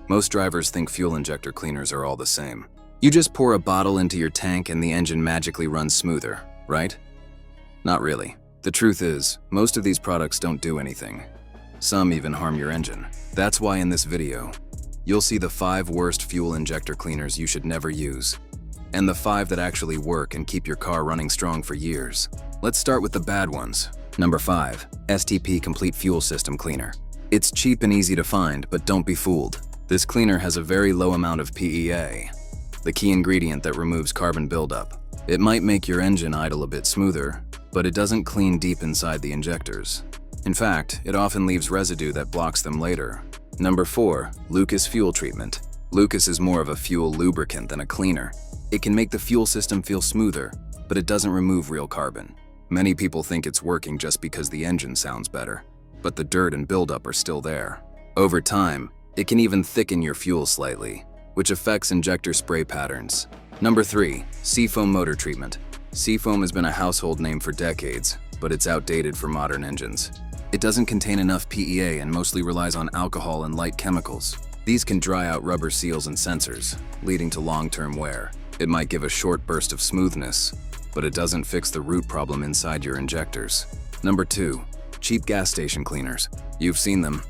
Most drivers think fuel injector cleaners are all the same. You just pour a bottle into your tank and the engine magically runs smoother, right? Not really. The truth is, most of these products don't do anything. Some even harm your engine. That's why in this video, you'll see the 5 worst fuel injector cleaners you should never use, and the 5 that actually work and keep your car running strong for years. Let's start with the bad ones. Number 5. STP Complete Fuel System Cleaner. It's cheap and easy to find, but don't be fooled. This cleaner has a very low amount of PEA, the key ingredient that removes carbon buildup. It might make your engine idle a bit smoother, but it doesn't clean deep inside the injectors. In fact, it often leaves residue that blocks them later. Number 4. Lucas Fuel Treatment. Lucas is more of a fuel lubricant than a cleaner. It can make the fuel system feel smoother, but it doesn't remove real carbon. Many people think it's working just because the engine sounds better, but the dirt and buildup are still there. Over time, it can even thicken your fuel slightly, which affects injector spray patterns. Number 3. Seafoam Motor Treatment. Seafoam has been a household name for decades, but it's outdated for modern engines. It doesn't contain enough PEA and mostly relies on alcohol and light chemicals. These can dry out rubber seals and sensors, leading to long-term wear. It might give a short burst of smoothness, but it doesn't fix the root problem inside your injectors. Number 2. Cheap gas station cleaners. You've seen them.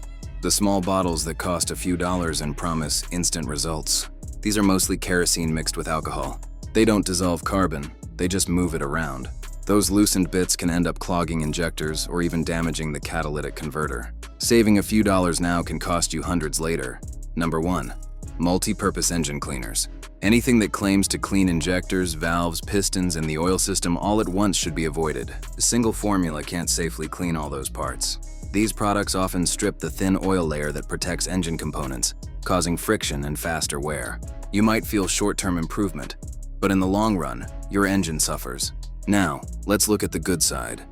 The small bottles that cost a few dollars and promise instant results. These are mostly kerosene mixed with alcohol. They don't dissolve carbon, they just move it around. Those loosened bits can end up clogging injectors or even damaging the catalytic converter. Saving a few dollars now can cost you hundreds later. Number 1. Multi-purpose engine cleaners. Anything that claims to clean injectors, valves, pistons, and the oil system all at once should be avoided. A single formula can't safely clean all those parts. These products often strip the thin oil layer that protects engine components, causing friction and faster wear. You might feel short-term improvement, but in the long run, your engine suffers. Now, let's look at the good side.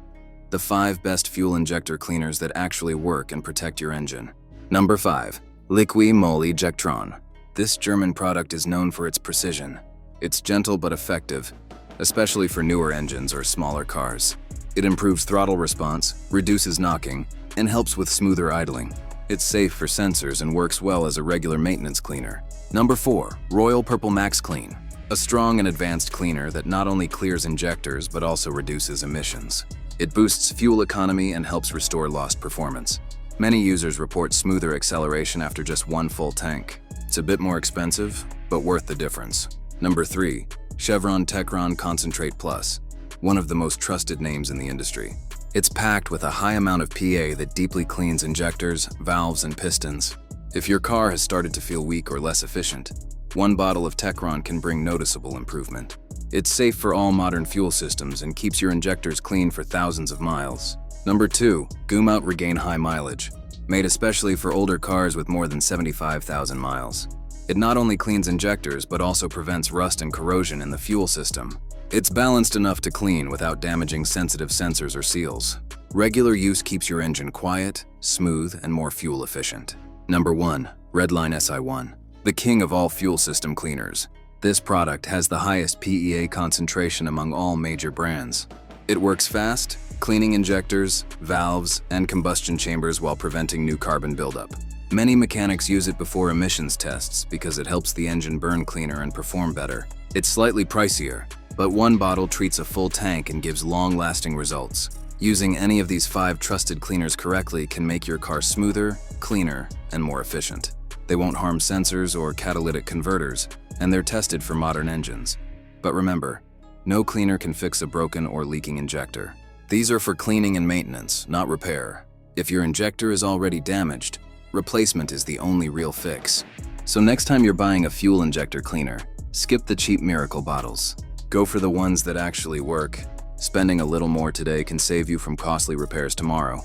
The 5 best fuel injector cleaners that actually work and protect your engine. Number 5. Liqui Moly Jectron. This German product is known for its precision. It's gentle but effective, especially for newer engines or smaller cars. It improves throttle response, reduces knocking, and helps with smoother idling. It's safe for sensors and works well as a regular maintenance cleaner. Number 4. Royal Purple Max Clean. A strong and advanced cleaner that not only clears injectors but also reduces emissions. It boosts fuel economy and helps restore lost performance. Many users report smoother acceleration after just one full tank. It's a bit more expensive, but worth the difference. Number 3. Chevron Techron Concentrate Plus. One of the most trusted names in the industry. It's packed with a high amount of PA that deeply cleans injectors, valves, and pistons. If your car has started to feel weak or less efficient, one bottle of Techron can bring noticeable improvement. It's safe for all modern fuel systems and keeps your injectors clean for thousands of miles. Number 2. Goomout Regain High Mileage. Made especially for older cars with more than 75,000 miles. It not only cleans injectors but also prevents rust and corrosion in the fuel system. It's balanced enough to clean without damaging sensitive sensors or seals. Regular use keeps your engine quiet, smooth, and more fuel efficient. Number 1. Redline SI1. The king of all fuel system cleaners. This product has the highest PEA concentration among all major brands. It works fast, cleaning injectors, valves, and combustion chambers while preventing new carbon buildup. Many mechanics use it before emissions tests because it helps the engine burn cleaner and perform better. It's slightly pricier, but one bottle treats a full tank and gives long-lasting results. Using any of these 5 trusted cleaners correctly can make your car smoother, cleaner, and more efficient. They won't harm sensors or catalytic converters, and they're tested for modern engines. But remember, no cleaner can fix a broken or leaking injector. These are for cleaning and maintenance, not repair. If your injector is already damaged, replacement is the only real fix. So next time you're buying a fuel injector cleaner, skip the cheap miracle bottles. Go for the ones that actually work. Spending a little more today can save you from costly repairs tomorrow,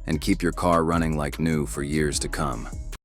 and keep your car running like new for years to come.